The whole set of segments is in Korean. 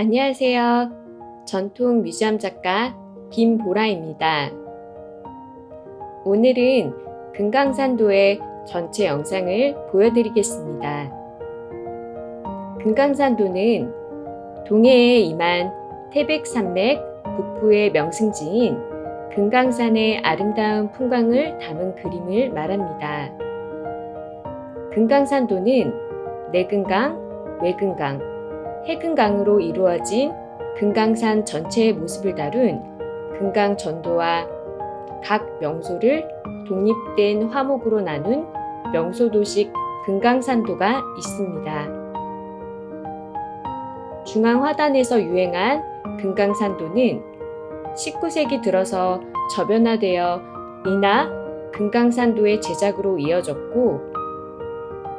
안녕하세요. 전통 뮤지엄 작가 김보라입니다. 오늘은 금강산도의 전체 영상을 보여드리겠습니다. 금강산도는 동해에 임한 태백산맥 북부의 명승지인 금강산의 아름다운 풍광을 담은 그림을 말합니다. 금강산도는 내금강, 외금강, 해금강으로 이루어진 금강산 전체의 모습을 다룬 금강전도와 각 명소를 독립된 화목으로 나눈 명소도식 금강산도가 있습니다. 중앙화단에서 유행한 금강산도는 19세기 들어서 저변화되어 이나 금강산도의 제작으로 이어졌고,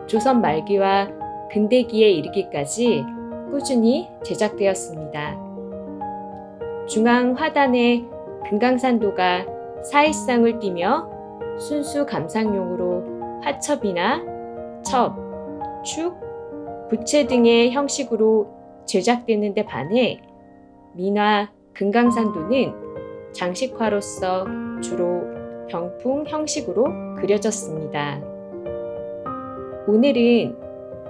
조선 말기와 근대기에 이르기까지 꾸준히 제작되었습니다. 중앙 화단의 금강산도가 사이성을 띠며 순수 감상용으로 화첩이나 첩, 축, 부채 등의 형식으로 제작되는 데 반해 민화 금강산도는 장식화로서 주로 병풍 형식으로 그려졌습니다. 오늘은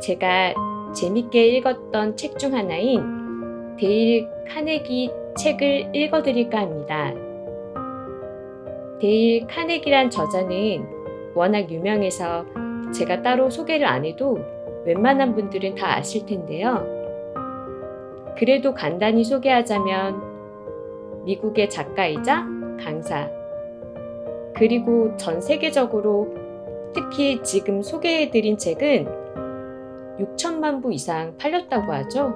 제가 재밌게 읽었던 책 중 하나인 데일 카네기 책을 읽어드릴까 합니다. 데일 카네기란 저자는 워낙 유명해서 제가 따로 소개를 안 해도 웬만한 분들은 다 아실 텐데요. 그래도 간단히 소개하자면 미국의 작가이자 강사, 그리고 전 세계적으로 특히 지금 소개해드린 책은 6천만 부 이상 팔렸다고 하죠.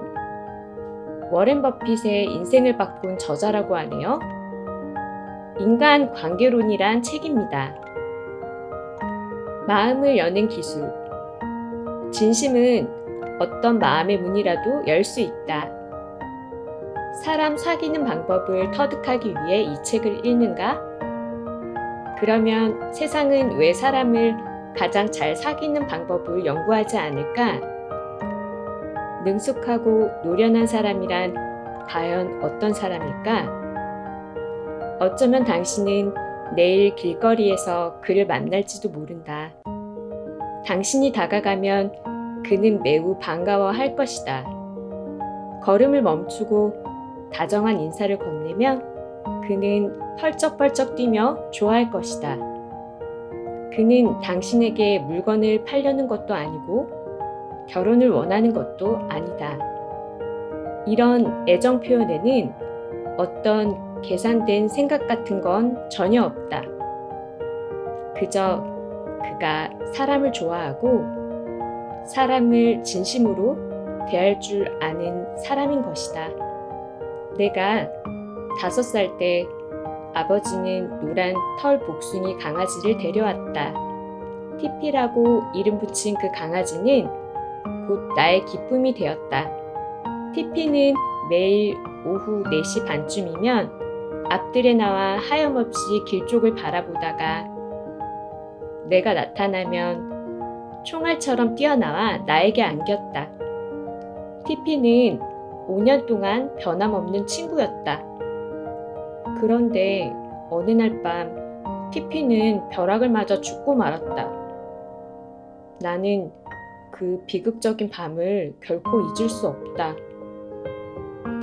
워렌 버핏의 인생을 바꾼 저자라고 하네요. 인간 관계론이란 책입니다. 마음을 여는 기술. 진심은 어떤 마음의 문이라도 열 수 있다. 사람 사귀는 방법을 터득하기 위해 이 책을 읽는가? 그러면 세상은 왜 사람을 가장 잘 사귀는 방법을 연구하지 않을까? 능숙하고 노련한 사람이란 과연 어떤 사람일까? 어쩌면 당신은 내일 길거리에서 그를 만날지도 모른다. 당신이 다가가면 그는 매우 반가워할 것이다. 걸음을 멈추고 다정한 인사를 건네면 그는 펄쩍펄쩍 뛰며 좋아할 것이다. 그는 당신에게 물건을 팔려는 것도 아니고 결혼을 원하는 것도 아니다. 이런 애정 표현에는 어떤 계산된 생각 같은 건 전혀 없다. 그저 그가 사람을 좋아하고 사람을 진심으로 대할 줄 아는 사람인 것이다. 내가 5살 때 아버지는 노란 털 복숭이 강아지를 데려왔다. 티피라고 이름 붙인 그 강아지는 곧 나의 기쁨이 되었다. 티피는 매일 오후 4시 반쯤이면 앞들에 나와 하염없이 길 쪽을 바라보다가 내가 나타나면 총알처럼 뛰어나와 나에게 안겼다. 티피는 5년 동안 변함없는 친구였다. 그런데 어느 날 밤 티피는 벼락을 맞아 죽고 말았다. 나는 그 비극적인 밤을 결코 잊을 수 없다.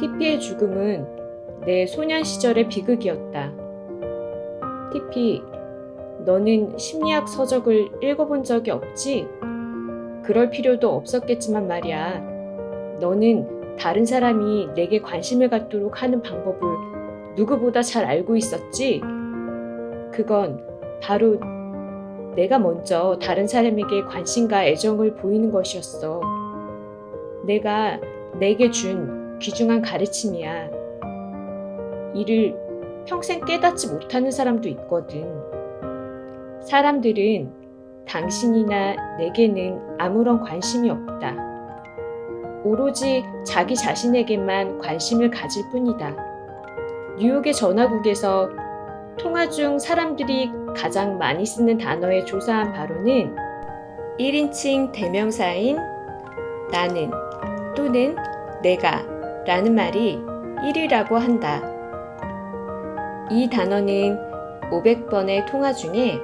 티피의 죽음은 내 소년 시절의 비극이었다. 티피, 너는 심리학 서적을 읽어본 적이 없지? 그럴 필요도 없었겠지만 말이야. 너는 다른 사람이 내게 관심을 갖도록 하는 방법을 누구보다 잘 알고 있었지? 그건 바로 내가 먼저 다른 사람에게 관심과 애정을 보이는 것이었어. 내가 내게 준 귀중한 가르침이야. 이를 평생 깨닫지 못하는 사람도 있거든. 사람들은 당신이나 내게는 아무런 관심이 없다. 오로지 자기 자신에게만 관심을 가질 뿐이다. 뉴욕의 전화국에서 통화 중 사람들이 가장 많이 쓰는 단어에 조사한 바로는 1인칭 대명사인 나는 또는 내가 라는 말이 1이라고 한다. 이 단어는 500번의 통화 중에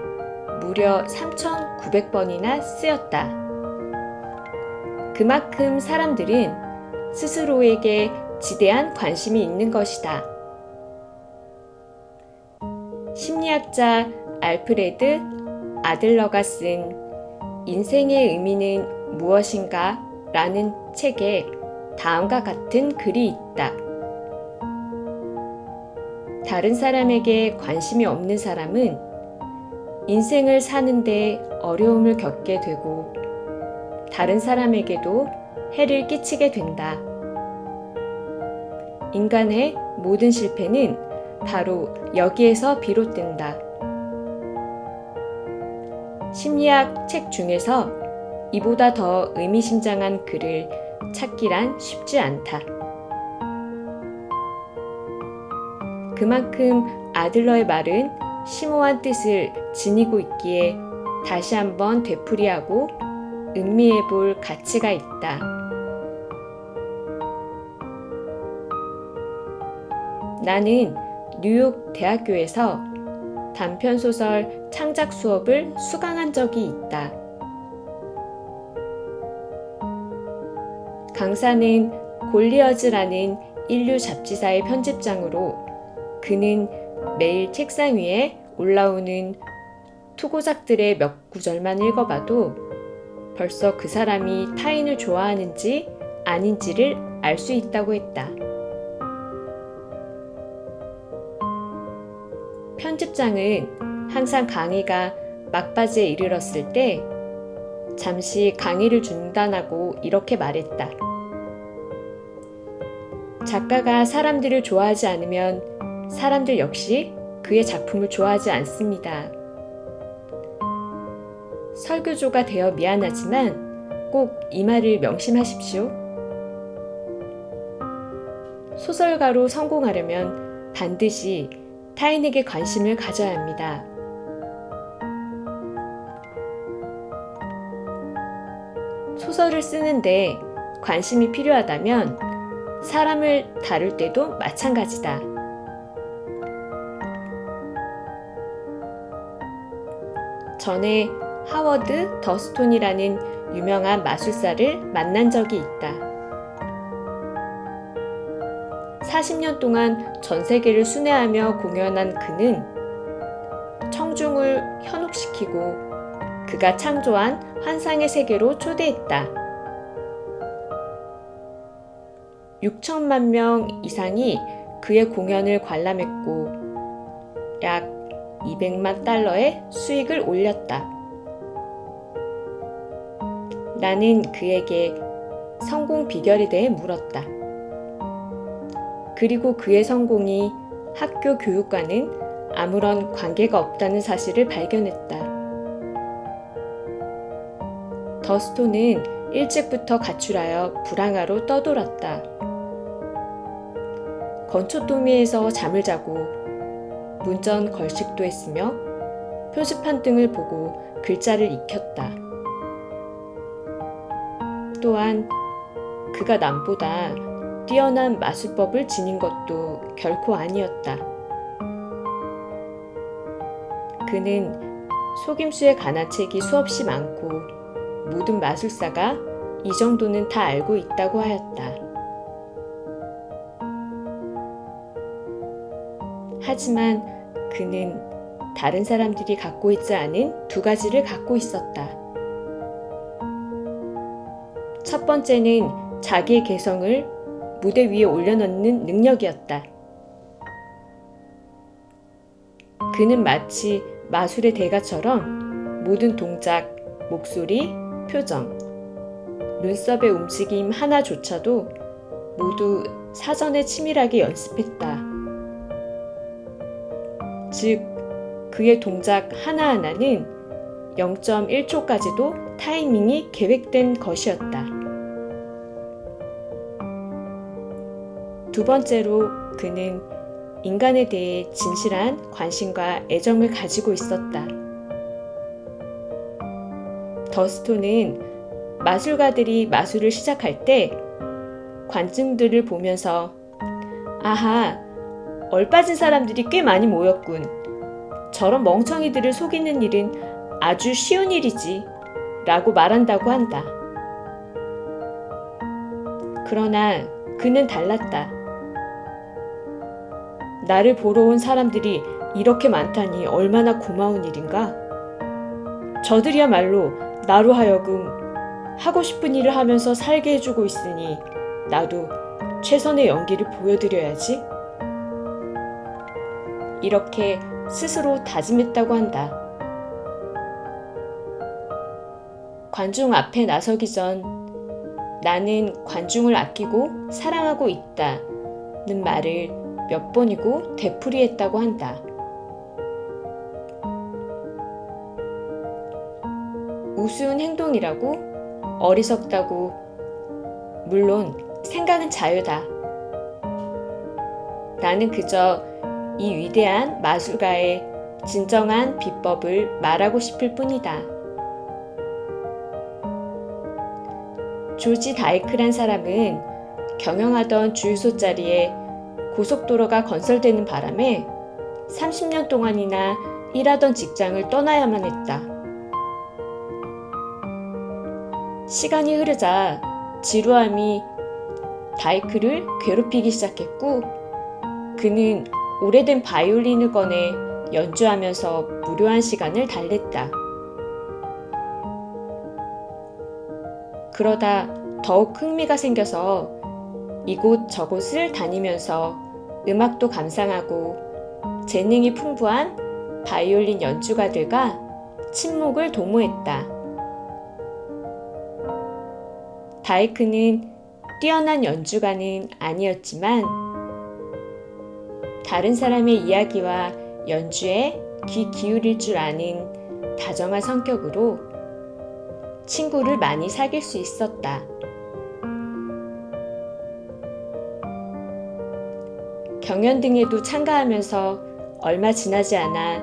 무려 3,900번이나 쓰였다. 그만큼 사람들은 스스로에게 지대한 관심이 있는 것이다. 심리학자 알프레드 아들러가 쓴 인생의 의미는 무엇인가? 라는 책에 다음과 같은 글이 있다. 다른 사람에게 관심이 없는 사람은 인생을 사는데 어려움을 겪게 되고 다른 사람에게도 해를 끼치게 된다. 인간의 모든 실패는 바로 여기에서 비롯된다. 심리학 책 중에서 이보다 더 의미심장한 글을 찾기란 쉽지 않다. 그만큼 아들러의 말은 심오한 뜻을 지니고 있기에 다시 한번 되풀이하고 음미해 볼 가치가 있다. 나는 뉴욕 대학교에서 단편소설 창작 수업을 수강한 적이 있다. 강사는 골리어즈라는 인류 잡지사의 편집장으로 그는 매일 책상 위에 올라오는 투고작들의 몇 구절만 읽어봐도 벌써 그 사람이 타인을 좋아하는지 아닌지를 알 수 있다고 했다. 편집장은 항상 강의가 막바지에 이르렀을 때 잠시 강의를 중단하고 이렇게 말했다. 작가가 사람들을 좋아하지 않으면 사람들 역시 그의 작품을 좋아하지 않습니다. 설교조가 되어 미안하지만 꼭 이 말을 명심하십시오. 소설가로 성공하려면 반드시 타인에게 관심을 가져야 합니다. 소설을 쓰는데 관심이 필요하다면 사람을 다룰 때도 마찬가지다. 전에 하워드 더스톤이라는 유명한 마술사를 만난 적이 있다. 40년 동안 전 세계를 순회하며 공연한 그는 청중을 현혹시키고 그가 창조한 환상의 세계로 초대했다. 6천만 명 이상이 그의 공연을 관람했고 약 200만 달러의 수익을 올렸다. 나는 그에게 성공 비결에 대해 물었다. 그리고 그의 성공이 학교 교육과는 아무런 관계가 없다는 사실을 발견했다. 더스톤은 일찍부터 가출하여 불황하로 떠돌았다. 건초더미에서 잠을 자고 문전 걸식도 했으며 표지판 등을 보고 글자를 익혔다. 또한 그가 남보다 뛰어난 마술법을 지닌 것도 결코 아니었다. 그는 속임수에 관한 책이 수없이 많고 모든 마술사가 이 정도는 다 알고 있다고 하였다. 하지만 그는 다른 사람들이 갖고 있지 않은 두 가지를 갖고 있었다. 첫 번째는 자기의 개성을 무대 위에 올려놓는 능력이었다. 그는 마치 마술의 대가처럼 모든 동작, 목소리, 표정, 눈썹의 움직임 하나조차도 모두 사전에 치밀하게 연습했다. 즉, 그의 동작 하나하나는 0.1초까지도 타이밍이 계획된 것이었다. 두 번째로 그는 인간에 대해 진실한 관심과 애정을 가지고 있었다. 더스톤은 마술가들이 마술을 시작할 때 관중들을 보면서 아하, 얼빠진 사람들이 꽤 많이 모였군. 저런 멍청이들을 속이는 일은 아주 쉬운 일이지 라고 말한다고 한다. 그러나 그는 달랐다. 나를 보러 온 사람들이 이렇게 많다니 얼마나 고마운 일인가? 저들이야말로 나로 하여금 하고 싶은 일을 하면서 살게 해주고 있으니 나도 최선의 연기를 보여드려야지. 이렇게 스스로 다짐했다고 한다. 관중 앞에 나서기 전 나는 관중을 아끼고 사랑하고 있다는 말을 몇 번이고 되풀이했다고 한다. 우스운 행동이라고? 어리석다고? 물론 생각은 자유다. 나는 그저 이 위대한 마술가의 진정한 비법을 말하고 싶을 뿐이다. 조지 다이크란 사람은 경영하던 주유소 자리에 고속도로가 건설되는 바람에 30년 동안이나 일하던 직장을 떠나야만 했다. 시간이 흐르자 지루함이 다이크를 괴롭히기 시작했고 그는 오래된 바이올린을 꺼내 연주하면서 무료한 시간을 달랬다. 그러다 더욱 흥미가 생겨서 이곳 저곳을 다니면서 음악도 감상하고 재능이 풍부한 바이올린 연주가들과 친목을 도모했다. 다이크는 뛰어난 연주가는 아니었지만 다른 사람의 이야기와 연주에 귀 기울일 줄 아는 다정한 성격으로 친구를 많이 사귈 수 있었다. 경연 등에도 참가하면서 얼마 지나지 않아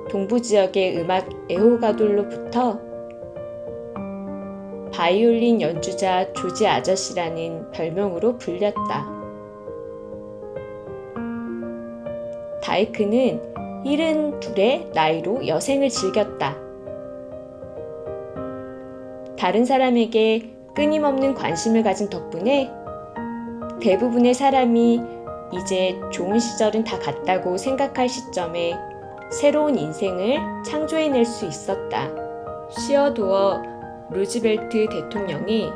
동부 지역의 음악 애호가들로부터 바이올린 연주자 조지 아저씨라는 별명으로 불렸다. 다이크는 72의 나이로 여생을 즐겼다. 다른 사람에게 끊임없는 관심을 가진 덕분에 대부분의 사람이 이제 좋은 시절은 다 갔다고 생각할 시점에 새로운 인생을 창조해낼 수 있었다. 시어도어 루즈벨트 대통령이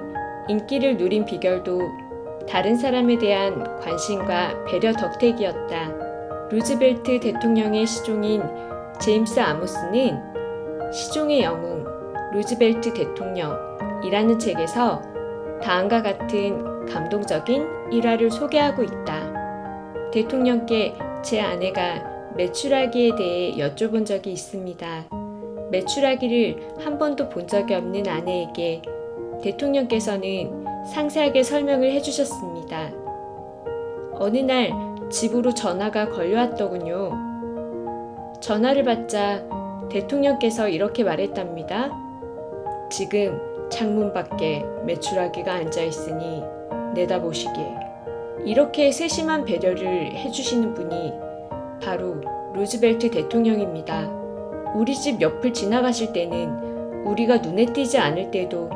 인기를 누린 비결도 다른 사람에 대한 관심과 배려 덕택이었다. 루즈벨트 대통령의 시종인 제임스 아모스는 시종의 영웅 루즈벨트 대통령이라는 책에서 다음과 같은 감동적인 일화를 소개하고 있다. 대통령께 제 아내가 메추라기에 대해 여쭤본 적이 있습니다. 메추라기를 한 번도 본 적이 없는 아내에게 대통령께서는 상세하게 설명을 해주셨습니다. 어느 날 집으로 전화가 걸려왔더군요. 전화를 받자 대통령께서 이렇게 말했답니다. 지금 창문 밖에 메추라기가 앉아있으니 내다보시게. 이렇게 세심한 배려를 해주시는 분이 바로 루즈벨트 대통령입니다. 우리 집 옆을 지나가실 때는 우리가 눈에 띄지 않을 때도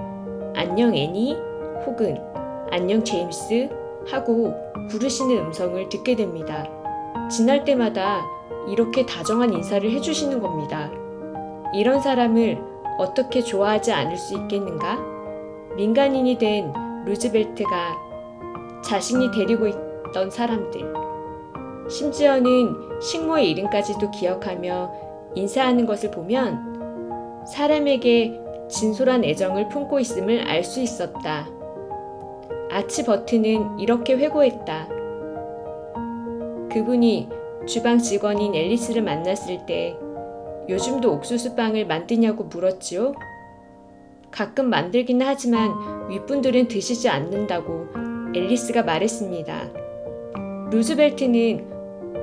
안녕 애니 혹은 안녕 제임스 하고 부르시는 음성을 듣게 됩니다. 지날 때마다 이렇게 다정한 인사를 해주시는 겁니다. 이런 사람을 어떻게 좋아하지 않을 수 있겠는가? 민간인이 된 루즈벨트가 자신이 데리고 있던 사람들, 심지어는 식모의 이름까지도 기억하며 인사하는 것을 보면 사람에게 진솔한 애정을 품고 있음을 알 수 있었다. 아치 버튼은 이렇게 회고했다. 그분이 주방 직원인 앨리스를 만났을 때 요즘도 옥수수빵을 만드냐고 물었지요. 가끔 만들기는 하지만 윗분들은 드시지 않는다고 앨리스가 말했습니다. 루즈벨트는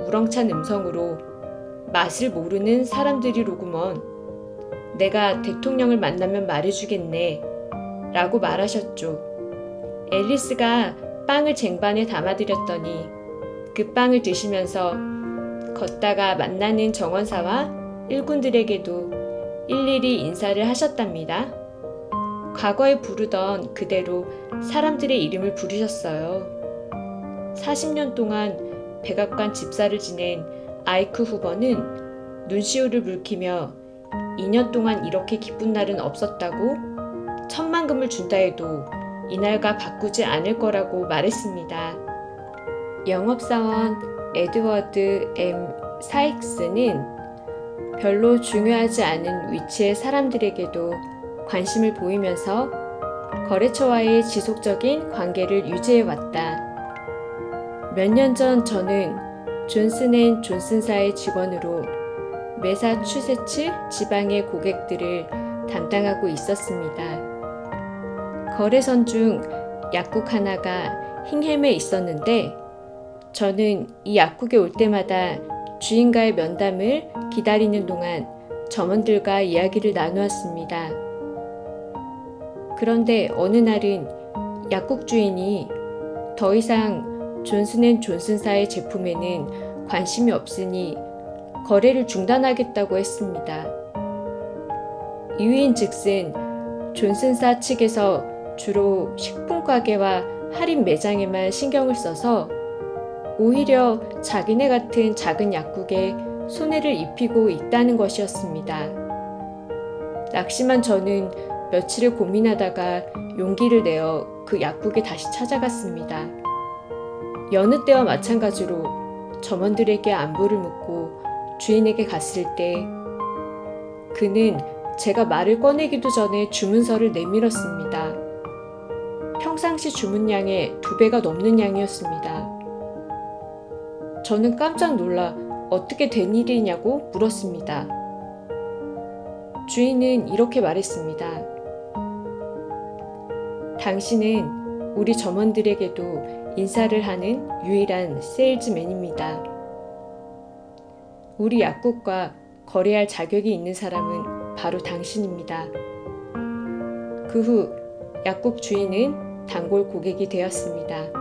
우렁찬 음성으로 맛을 모르는 사람들이로구먼. 내가 대통령을 만나면 말해주겠네 라고 말하셨죠. 앨리스가 빵을 쟁반에 담아드렸더니 그 빵을 드시면서 걷다가 만나는 정원사와 일꾼들에게도 일일이 인사를 하셨답니다. 과거에 부르던 그대로 사람들의 이름을 부르셨어요. 40년 동안 백악관 집사를 지낸 아이크 후보는 눈시울을 붉히며 2년 동안 이렇게 기쁜 날은 없었다고, 1,000만금을 준다 해도 이날과 바꾸지 않을 거라고 말했습니다. 영업사원 에드워드 M. 사익스는 별로 중요하지 않은 위치의 사람들에게도 관심을 보이면서 거래처와의 지속적인 관계를 유지해왔다. 몇 년 전 저는 존슨앤존슨사의 직원으로 매사추세츠 지방의 고객들을 담당하고 있었습니다. 거래선 중 약국 하나가 힝햄에 있었는데 저는 이 약국에 올 때마다 주인과의 면담을 기다리는 동안 점원들과 이야기를 나누었습니다. 그런데 어느 날은 약국 주인이 더 이상 존슨앤존슨사의 제품에는 관심이 없으니 거래를 중단하겠다고 했습니다. 이유인즉슨 존슨사 측에서 주로 식품 가게와 할인 매장에만 신경을 써서 오히려 자기네 같은 작은 약국에 손해를 입히고 있다는 것이었습니다. 낙심한 저는 며칠을 고민하다가 용기를 내어 그 약국에 다시 찾아갔습니다. 여느 때와 마찬가지로 점원들에게 안부를 묻고 주인에게 갔을 때 그는 제가 말을 꺼내기도 전에 주문서를 내밀었습니다. 평상시 주문량의 2배가 넘는 양이었습니다. 저는 깜짝 놀라 어떻게 된 일이냐고 물었습니다. 주인은 이렇게 말했습니다. 당신은 우리 점원들에게도 인사를 하는 유일한 세일즈맨입니다. 우리 약국과 거래할 자격이 있는 사람은 바로 당신입니다. 그 후 약국 주인은 단골 고객이 되었습니다.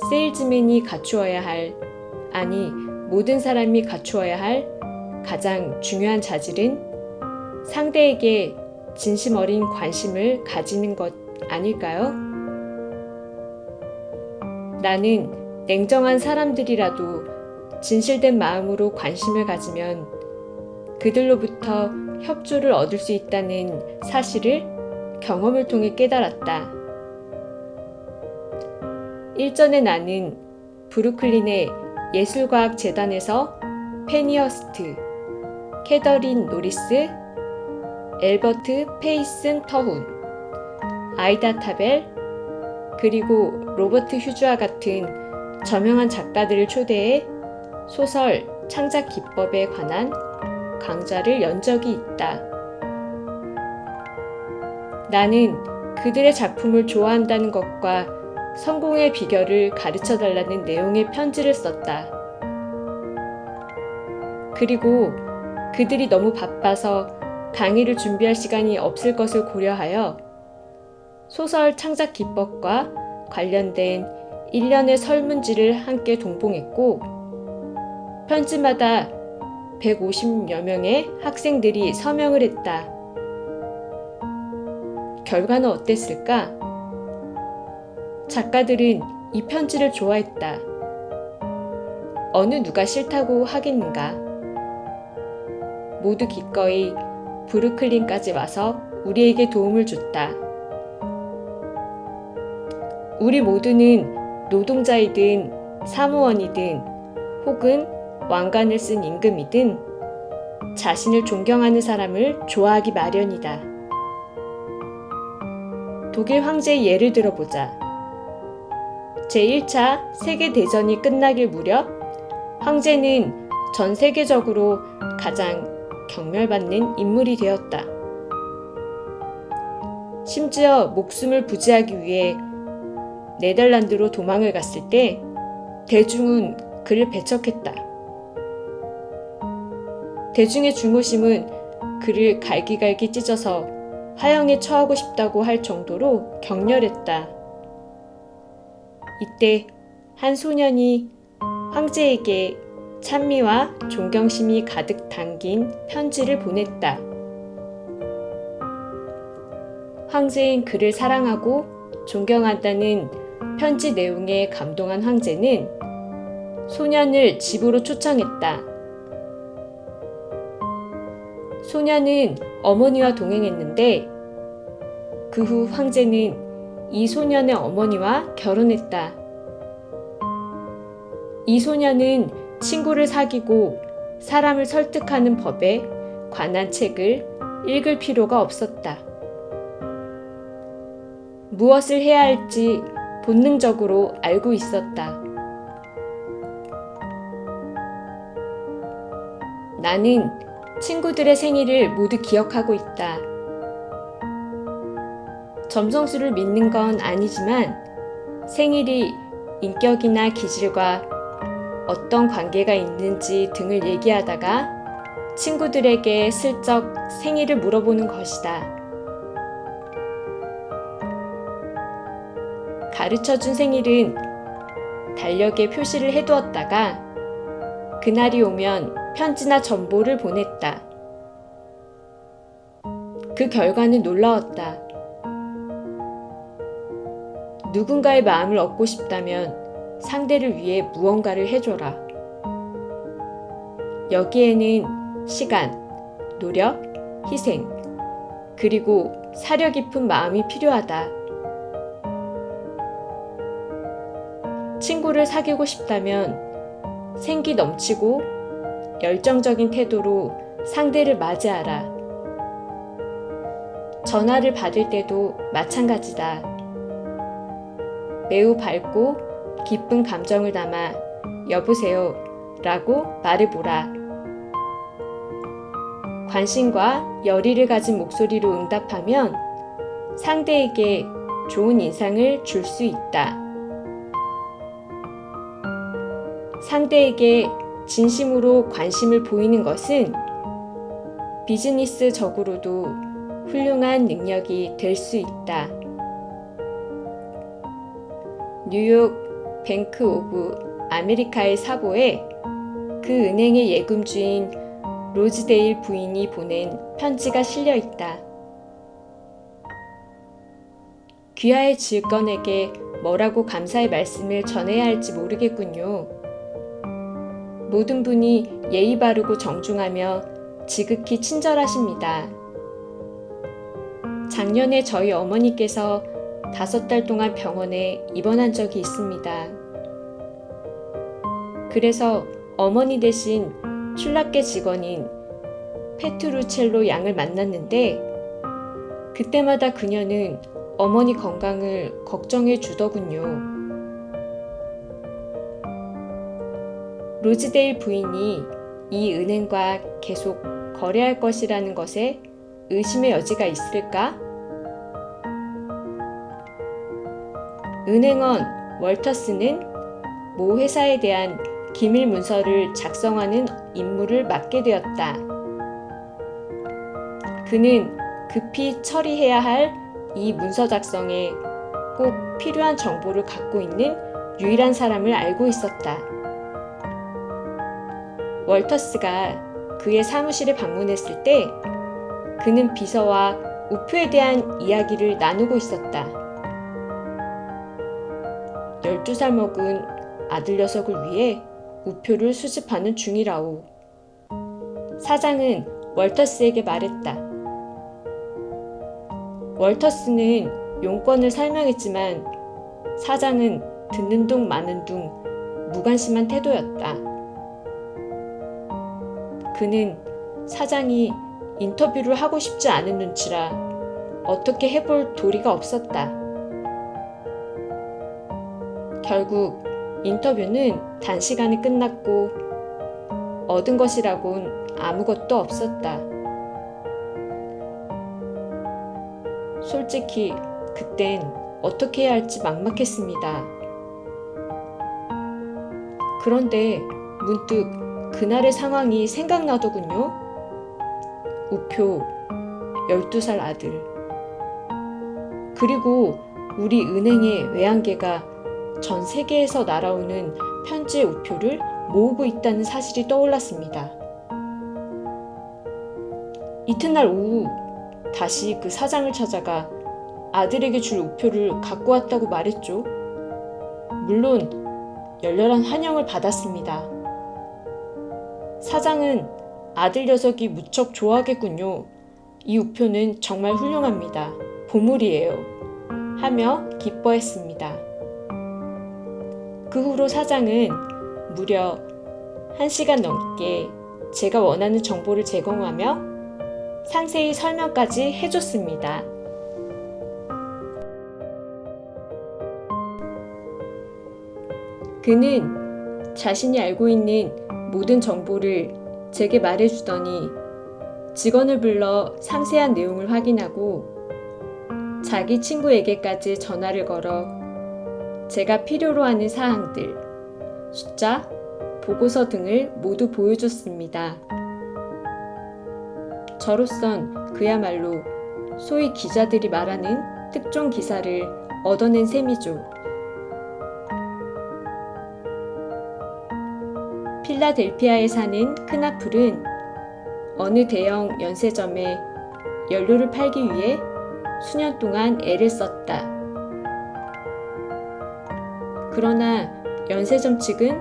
세일즈맨이 갖추어야 할, 아니 모든 사람이 갖추어야 할 가장 중요한 자질은 상대에게 진심 어린 관심을 가지는 것 아닐까요? 나는 냉정한 사람들이라도 진실된 마음으로 관심을 가지면 그들로부터 협조를 얻을 수 있다는 사실을 경험을 통해 깨달았다. 일전에 나는 브루클린의 예술과학재단에서 페니 허스트, 캐더린 노리스, 엘버트 페이슨 터훈, 아이다 타벨, 그리고 로버트 휴즈와 같은 저명한 작가들을 초대해 소설 창작 기법에 관한 강좌를 연 적이 있다. 나는 그들의 작품을 좋아한다는 것과 성공의 비결을 가르쳐 달라는 내용의 편지를 썼다. 그리고 그들이 너무 바빠서 강의를 준비할 시간이 없을 것을 고려하여 소설 창작 기법과 관련된 일련의 설문지를 함께 동봉했고 편지마다 150여 명의 학생들이 서명을 했다. 결과는 어땠을까? 작가들은 이 편지를 좋아했다. 어느 누가 싫다고 하겠는가? 모두 기꺼이 브루클린까지 와서 우리에게 도움을 줬다. 우리 모두는 노동자이든 사무원이든 혹은 왕관을 쓴 임금이든 자신을 존경하는 사람을 좋아하기 마련이다. 독일 황제의 예를 들어보자. 제1차 세계대전이 끝나길 무렵 황제는 전 세계적으로 가장 경멸받는 인물이 되었다. 심지어 목숨을 부지하기 위해 네덜란드로 도망을 갔을 때 대중은 그를 배척했다. 대중의 중호심은 그를 갈기갈기 찢어서 화형에 처하고 싶다고 할 정도로 격렬했다. 이때 한 소년이 황제에게 찬미와 존경심이 가득 담긴 편지를 보냈다. 황제는 그를 사랑하고 존경한다는 편지 내용에 감동한 황제는 소년을 집으로 초청했다. 소년은 어머니와 동행했는데 그 후 황제는 이 소년의 어머니와 결혼했다. 이 소년은 친구를 사귀고 사람을 설득하는 법에 관한 책을 읽을 필요가 없었다. 무엇을 해야 할지 본능적으로 알고 있었다. 나는 친구들의 생일을 모두 기억하고 있다. 점성술을 믿는 건 아니지만 생일이 인격이나 기질과 어떤 관계가 있는지 등을 얘기하다가 친구들에게 슬쩍 생일을 물어보는 것이다. 가르쳐준 생일은 달력에 표시를 해두었다가 그날이 오면 편지나 전보를 보냈다. 그 결과는 놀라웠다. 누군가의 마음을 얻고 싶다면 상대를 위해 무언가를 해줘라. 여기에는 시간, 노력, 희생, 그리고 사려 깊은 마음이 필요하다. 친구를 사귀고 싶다면 생기 넘치고 열정적인 태도로 상대를 맞이하라. 전화를 받을 때도 마찬가지다. 매우 밝고 기쁜 감정을 담아 여보세요 라고 말해보라. 관심과 열의를 가진 목소리로 응답하면 상대에게 좋은 인상을 줄 수 있다. 상대에게 진심으로 관심을 보이는 것은 비즈니스적으로도 훌륭한 능력이 될 수 있다. 뉴욕 뱅크 오브 아메리카의 사보에 그 은행의 예금주인 로즈데일 부인이 보낸 편지가 실려 있다. 귀하의 질건에게 뭐라고 감사의 말씀을 전해야 할지 모르겠군요. 모든 분이 예의 바르고 정중하며 지극히 친절하십니다. 작년에 저희 어머니께서 5달 동안 병원에 입원한 적이 있습니다. 그래서 어머니 대신 출납계 직원인 페트루첼로 양을 만났는데 그때마다 그녀는 어머니 건강을 걱정해 주더군요. 로즈데일 부인이 이 은행과 계속 거래할 것이라는 것에 의심의 여지가 있을까? 은행원 월터스는 모 회사에 대한 기밀 문서를 작성하는 임무를 맡게 되었다. 그는 급히 처리해야 할 이 문서 작성에 꼭 필요한 정보를 갖고 있는 유일한 사람을 알고 있었다. 월터스가 그의 사무실에 방문했을 때 그는 비서와 우표에 대한 이야기를 나누고 있었다. 12살 먹은 아들 녀석을 위해 우표를 수집하는 중이라오. 사장은 월터스에게 말했다. 월터스는 용건을 설명했지만 사장은 듣는 둥 마는 둥 무관심한 태도였다. 그는 사장이 인터뷰를 하고 싶지 않은 눈치라 어떻게 해볼 도리가 없었다. 결국 인터뷰는 단시간에 끝났고 얻은 것이라곤 아무것도 없었다. 솔직히 그땐 어떻게 해야 할지 막막했습니다. 그런데 문득 그날의 상황이 생각나더군요. 우표, 12살 아들. 그리고 우리 은행의 외환계가 전 세계에서 날아오는 편지의 우표를 모으고 있다는 사실이 떠올랐습니다. 이튿날 오후 다시 그 사장을 찾아가 아들에게 줄 우표를 갖고 왔다고 말했죠. 물론 열렬한 환영을 받았습니다. 사장은 아들 녀석이 무척 좋아하겠군요. 이 우표는 정말 훌륭합니다. 보물이에요. 하며 기뻐했습니다. 그 후로 사장은 무려 1시간 넘게 제가 원하는 정보를 제공하며 상세히 설명까지 해줬습니다. 그는 자신이 알고 있는 모든 정보를 제게 말해주더니 직원을 불러 상세한 내용을 확인하고 자기 친구에게까지 전화를 걸어 제가 필요로 하는 사항들, 숫자, 보고서 등을 모두 보여줬습니다. 저로선 그야말로 소위 기자들이 말하는 특종 기사를 얻어낸 셈이죠. 필라델피아에 사는 크나풀은 어느 대형 연세점에 연료를 팔기 위해 수년 동안 애를 썼다. 그러나 연세점 측은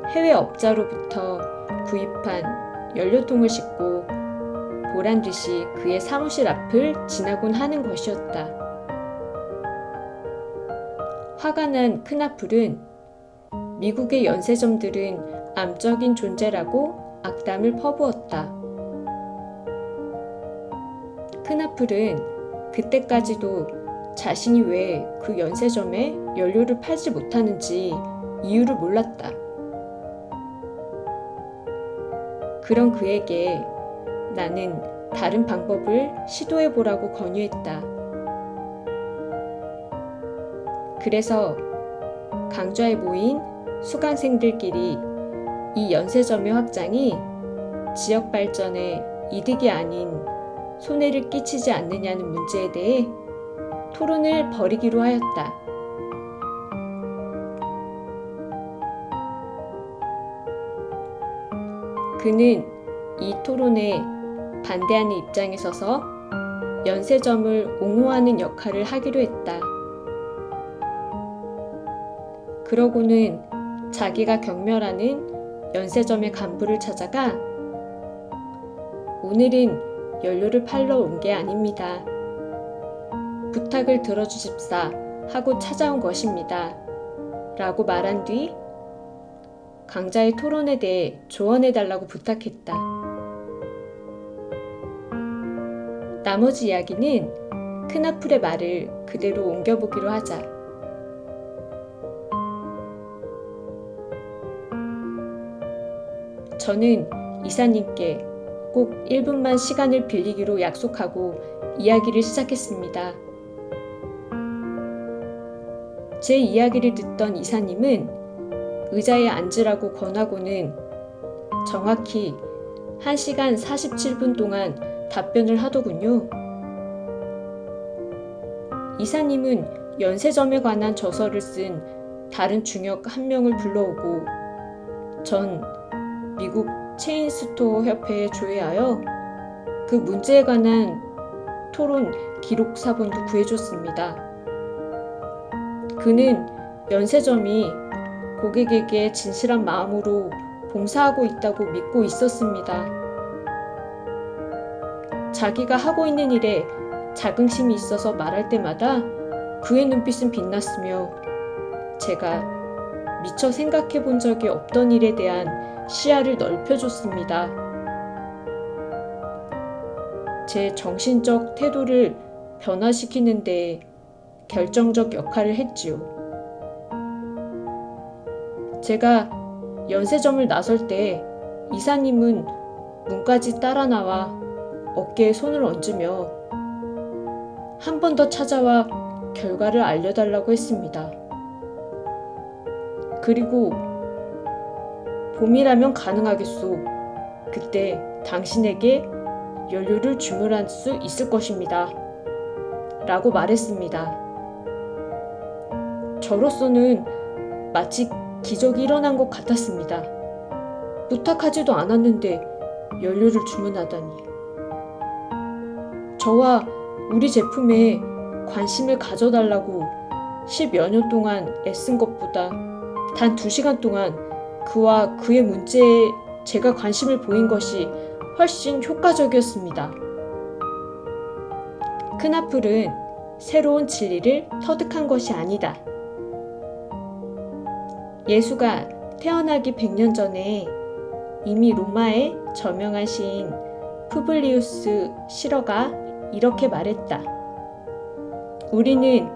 해외 업자로부터 구입한 연료통을 싣고 보란듯이 그의 사무실 앞을 지나곤 하는 것이었다. 화가 난 크나풀은 미국의 연세점들은 암적인 존재라고 악담을 퍼부었다. 크나풀은 그때까지도 자신이 왜 그 연세점에 연료를 팔지 못하는지 이유를 몰랐다. 그런 그에게 나는 다른 방법을 시도해보라고 권유했다. 그래서 강좌에 모인 수강생들끼리 이 연세점의 확장이 지역 발전에 이득이 아닌 손해를 끼치지 않느냐는 문제에 대해 토론을 벌이기로 하였다. 그는 이 토론에 반대하는 입장에 서서 연세점을 옹호하는 역할을 하기로 했다. 그러고는 자기가 경멸하는 연세점의 간부를 찾아가 오늘은 연료를 팔러 온 게 아닙니다. 부탁을 들어주십사 하고 찾아온 것입니다. 라고 말한 뒤 강자의 토론에 대해 조언해달라고 부탁했다. 나머지 이야기는 크나풀의 말을 그대로 옮겨보기로 하자. 저는 이사님께 꼭 1분만 시간을 빌리기로 약속하고 이야기를 시작했습니다. 제 이야기를 듣던 이사님은 의자에 앉으라고 권하고는 정확히 1시간 47분 동안 답변을 하더군요. 이사님은 연세점에 관한 저서를 쓴 다른 중역 한 명을 불러오고 전 미국 체인스토어 협회에 조회하여 그 문제에 관한 토론 기록 사본도 구해줬습니다. 그는 연세점이 고객에게 진실한 마음으로 봉사하고 있다고 믿고 있었습니다. 자기가 하고 있는 일에 자긍심이 있어서 말할 때마다 그의 눈빛은 빛났으며 제가 미처 생각해 본 적이 없던 일에 대한 시야를 넓혀줬습니다. 제 정신적 태도를 변화시키는 데 결정적 역할을 했지요. 제가 연세점을 나설 때 이사님은 문까지 따라 나와 어깨에 손을 얹으며 한 번 더 찾아와 결과를 알려달라고 했습니다. 그리고 봄이라면 가능하겠소. 그때 당신에게 연료를 주문할 수 있을 것입니다. 라고 말했습니다. 저로서는 마치 기적이 일어난 것 같았습니다. 부탁하지도 않았는데 연료를 주문하다니. 저와 우리 제품에 관심을 가져달라고 10여 년 동안 애쓴 것보다 단 2시간 동안 그와 그의 문제에 제가 관심을 보인 것이 훨씬 효과적이었습니다. 크나풀은 새로운 진리를 터득한 것이 아니다. 예수가 태어나기 100년 전에 이미 로마의 저명한 시인 푸블리우스 시러가 이렇게 말했다. 우리는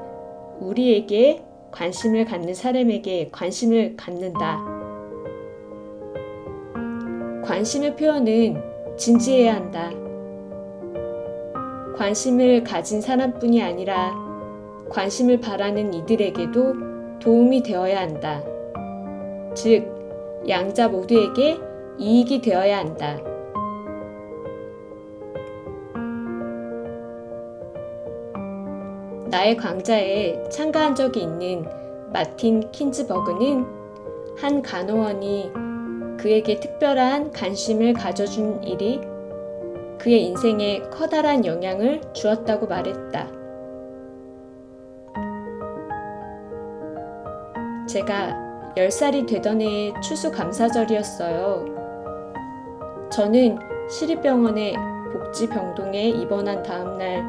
우리에게 관심을 갖는 사람에게 관심을 갖는다. 관심의 표현은 진지해야 한다. 관심을 가진 사람뿐이 아니라 관심을 바라는 이들에게도 도움이 되어야 한다. 즉, 양자 모두에게 이익이 되어야 한다. 나의 강좌에 참가한 적이 있는 마틴 킨즈버그는 한 간호원이 그에게 특별한 관심을 가져준 일이 그의 인생에 커다란 영향을 주었다고 말했다. 제가 10살이 되던 해의 추수감사절이었어요. 저는 시립병원의 복지병동에 입원한 다음날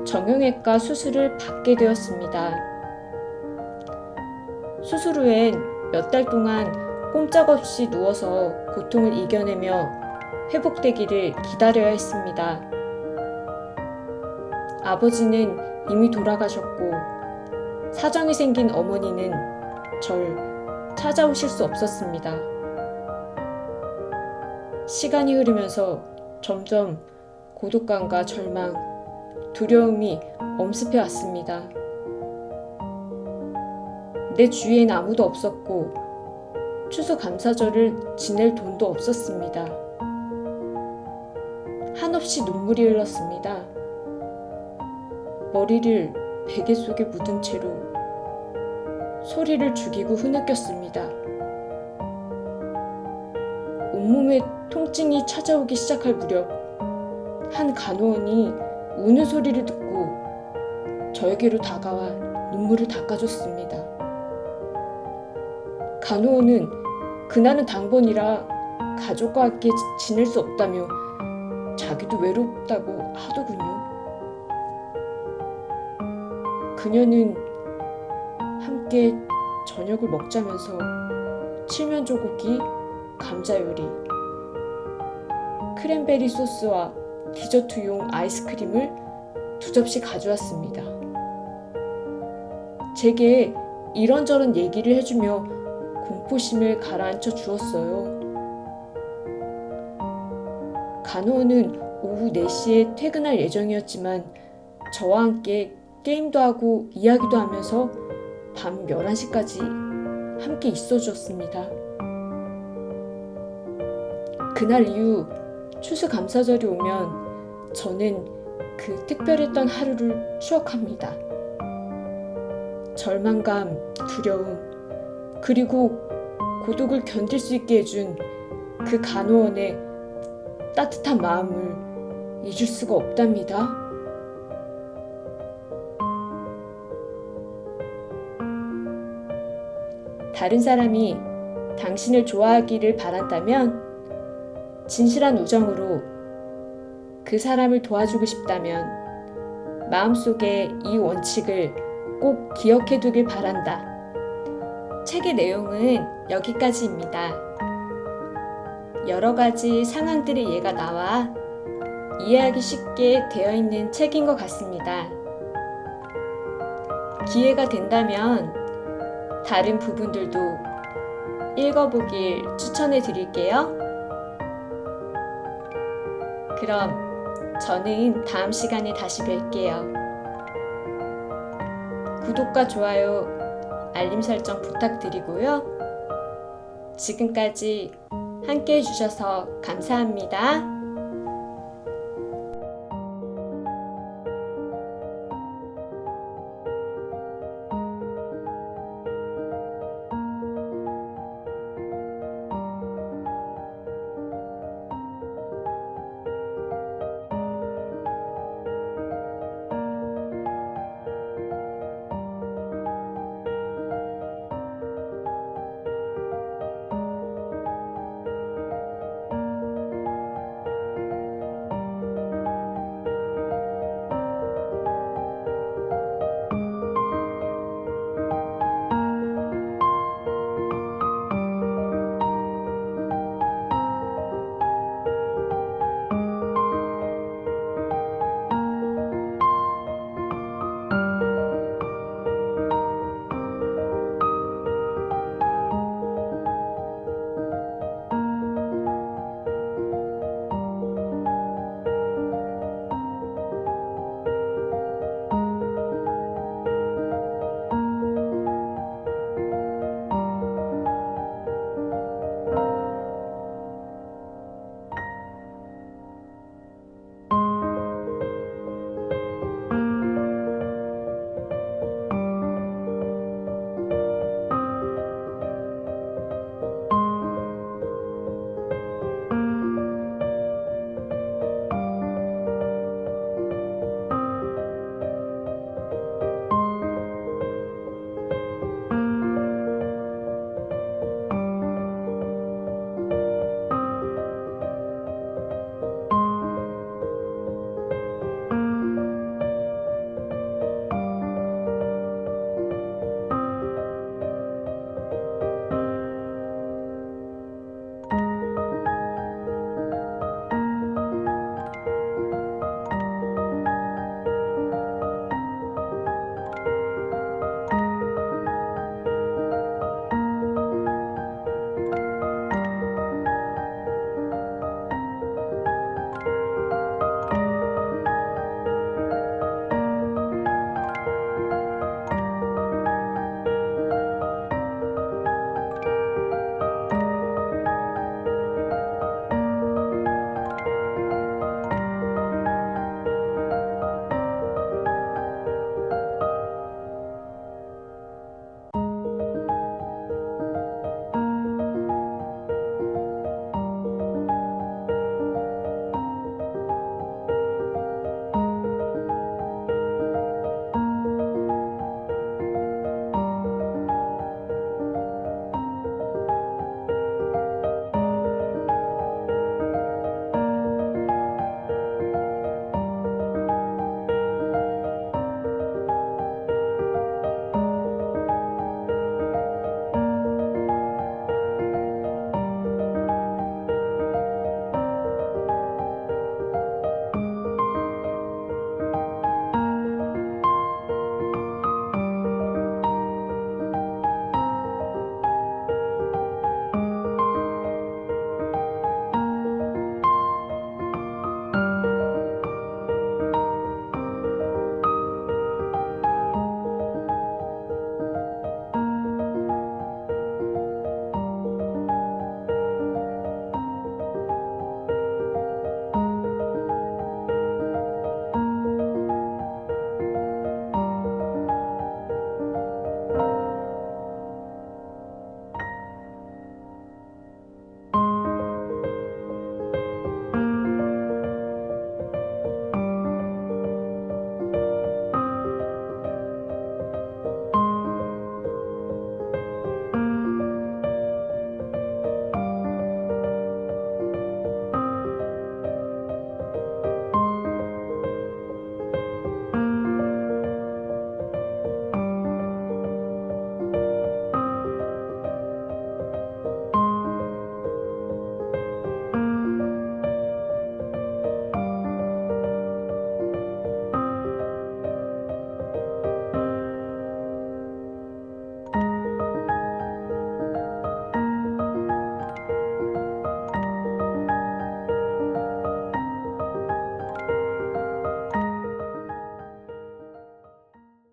정형외과 수술을 받게 되었습니다. 수술 후엔 몇 달 동안 꼼짝없이 누워서 고통을 이겨내며 회복되기를 기다려야 했습니다. 아버지는 이미 돌아가셨고 사정이 생긴 어머니는 절 찾아오실 수 없었습니다. 시간이 흐르면서 점점 고독감과 절망, 두려움이 엄습해 왔습니다. 내 주위엔 아무도 없었고 추수감사절을 지낼 돈도 없었습니다. 한없이 눈물이 흘렀습니다. 머리를 베개 속에 묻은 채로 소리를 죽이고 흐느꼈습니다. 온몸에 통증이 찾아오기 시작할 무렵 한 간호원이 우는 소리를 듣고 저에게로 다가와 눈물을 닦아줬습니다. 간호원은 그날은 당번이라 가족과 함께 지낼 수 없다며 자기도 외롭다고 하더군요. 그녀는 함께 저녁을 먹자면서 칠면조고기, 감자요리, 크랜베리 소스와 디저트용 아이스크림을 2접시 가져왔습니다. 제게 이런저런 얘기를 해주며 공포심을 가라앉혀 주었어요. 간호원은 오후 4시에 퇴근할 예정이었지만 저와 함께 게임도 하고 이야기도 하면서 밤 11시까지 함께 있어 주었습니다. 그날 이후 추수감사절이 오면 저는 그 특별했던 하루를 추억합니다. 절망감, 두려움, 그리고 고독을 견딜 수 있게 해준 그 간호원의 따뜻한 마음을 잊을 수가 없답니다. 다른 사람이 당신을 좋아하기를 바란다면, 진실한 우정으로 그 사람을 도와주고 싶다면 마음속에 이 원칙을 꼭 기억해 두길 바란다. 책의 내용은 여기까지입니다. 여러 가지 상황들의 예가 나와 이해하기 쉽게 되어 있는 책인 것 같습니다. 기회가 된다면 다른 부분들도 읽어보길 추천해 드릴게요. 그럼 저는 다음 시간에 다시 뵐게요. 구독과 좋아요, 알림 설정 부탁드리고요. 지금까지 함께 해주셔서 감사합니다.